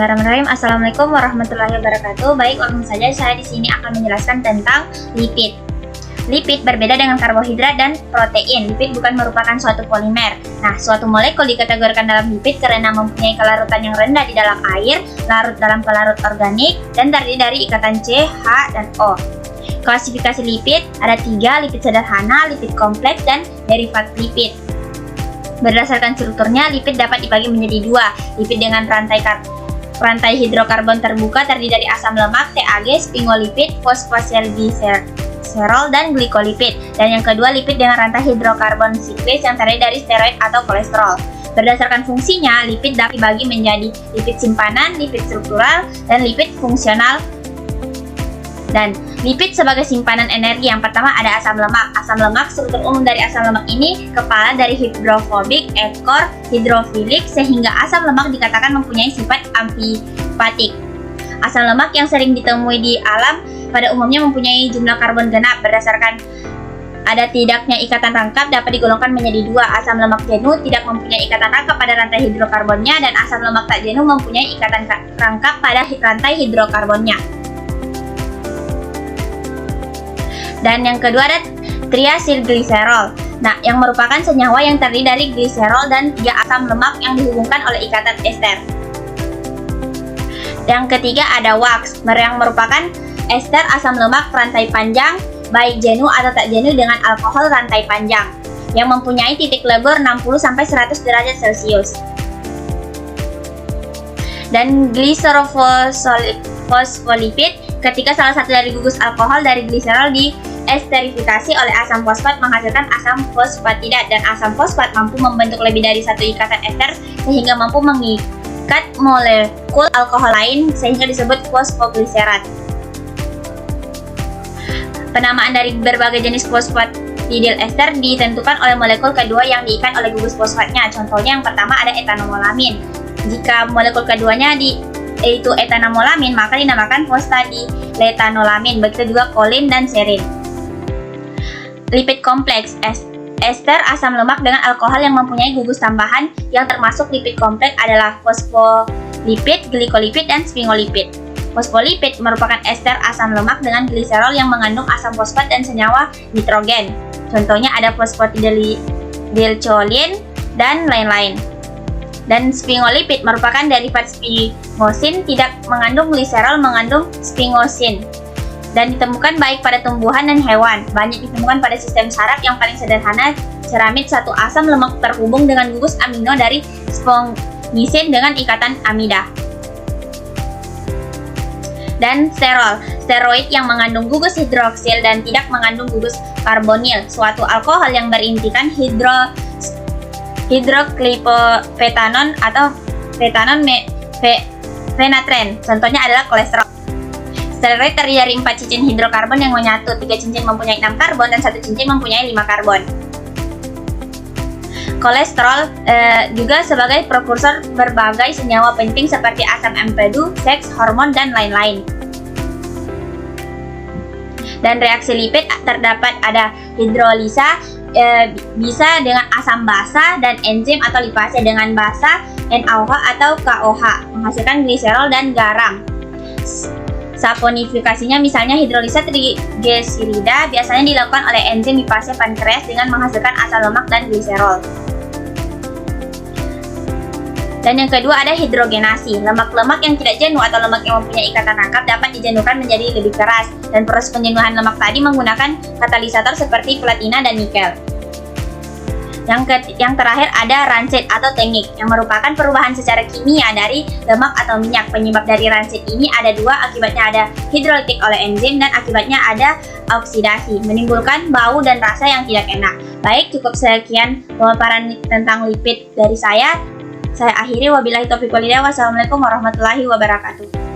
Bismillahirrahmanirrahim. Assalamualaikum warahmatullahi wabarakatuh. Baik, langsung saja saya di sini akan menjelaskan tentang lipid. Lipid berbeda dengan karbohidrat dan protein. Lipid bukan merupakan suatu polimer. Nah, suatu molekul dikategorikan dalam lipid karena mempunyai kelarutan yang rendah di dalam air, larut dalam pelarut organik, dan terdiri dari ikatan C, H, dan O. Klasifikasi lipid ada 3, lipid sederhana, lipid kompleks, dan derivat lipid. Berdasarkan strukturnya, lipid dapat dibagi menjadi 2, lipid dengan rantai hidrokarbon terbuka terdiri dari asam lemak, TAG, sphingolipid, fosfatidilgliserol, dan glikolipid. Dan yang kedua, lipid dengan rantai hidrokarbon siklis yang terdiri dari steroid atau kolesterol. Berdasarkan fungsinya, lipid dapat dibagi menjadi lipid simpanan, lipid struktural, dan lipid fungsional. Dan lipid sebagai simpanan energi, yang pertama ada asam lemak. Asam lemak, struktur umum dari asam lemak ini kepala dari hidrofobik, ekor hidrofilik, sehingga asam lemak dikatakan mempunyai sifat amfipatik. Asam lemak yang sering ditemui di alam pada umumnya mempunyai jumlah karbon genap. Berdasarkan ada tidaknya ikatan rangkap dapat digolongkan menjadi 2. Asam lemak jenuh tidak mempunyai ikatan rangkap pada rantai hidrokarbonnya, dan asam lemak tak jenuh mempunyai ikatan rangkap pada rantai hidrokarbonnya. Dan yang kedua ada triasilgliserol. Nah, yang merupakan senyawa yang terdiri dari gliserol dan 3 asam lemak yang dihubungkan oleh ikatan ester. Yang ketiga ada wax, yang merupakan ester asam lemak rantai panjang, baik jenuh atau tak jenuh dengan alkohol rantai panjang, yang mempunyai titik lebur 60-100 derajat Celcius. Dan gliserofosfolipid, ketika salah satu dari gugus alkohol dari gliserol diesterifikasi oleh asam fosfat menghasilkan asam fosfatidat, dan asam fosfat mampu membentuk lebih dari satu ikatan ester sehingga mampu mengikat molekul alkohol lain sehingga disebut fosfogliserat. Penamaan dari berbagai jenis fosfatidil ester ditentukan oleh molekul kedua yang diikat oleh gugus fosfatnya. Contohnya yang pertama ada etanamolamin. Jika molekul keduanya yaitu etanamolamin, maka dinamakan fosfadilethanolamin. Begitu juga kolin dan serin. Lipid kompleks, ester asam lemak dengan alkohol yang mempunyai gugus tambahan yang termasuk lipid kompleks adalah fosfolipid, glikolipid, dan sphingolipid. Fosfolipid merupakan ester asam lemak dengan gliserol yang mengandung asam fosfat dan senyawa nitrogen. Contohnya ada fosfatidilcolin dan lain-lain. Dan sphingolipid merupakan derivat sphingosine, tidak mengandung gliserol, mengandung sphingosin, dan ditemukan baik pada tumbuhan dan hewan. Banyak ditemukan pada sistem saraf yang paling sederhana, ceramid satu asam lemak terhubung dengan gugus amino dari sphingosine dengan ikatan amida. Dan steroid yang mengandung gugus hidroksil dan tidak mengandung gugus karbonil, suatu alkohol yang berintikan hidroklipopetanon atau petanon fenatren. Contohnya adalah kolesterol. Steroid terdiri dari 4 cincin hidrokarbon yang menyatu, 3 cincin mempunyai 6 karbon dan 1 cincin mempunyai 5 karbon. Kolesterol juga sebagai prekursor berbagai senyawa penting seperti asam empedu, seks, hormon, dan lain-lain. Dan reaksi lipid terdapat ada hidrolisa, bisa dengan asam basa, dan enzim atau lipase dengan basa, NaOH atau KOH, menghasilkan gliserol dan garam. Saponifikasinya misalnya hidrolisa trigliserida biasanya dilakukan oleh enzim lipase pankreas dengan menghasilkan asam lemak dan gliserol. Dan yang kedua ada hidrogenasi. Lemak-lemak yang tidak jenuh atau lemak yang mempunyai ikatan rangkap dapat dijenuhkan menjadi lebih keras, dan proses penjenuhan lemak tadi menggunakan katalisator seperti platina dan nikel. Yang terakhir ada rancid atau tengik, yang merupakan perubahan secara kimia dari lemak atau minyak. Penyebab dari rancid ini ada 2, akibatnya ada hidrolitik oleh enzim dan akibatnya ada oksidasi, menimbulkan bau dan rasa yang tidak enak. Baik, cukup sekian pemaparan tentang lipid dari saya. Saya akhiri, wabillahi taufiq walhidayah. Wassalamualaikum warahmatullahi wabarakatuh.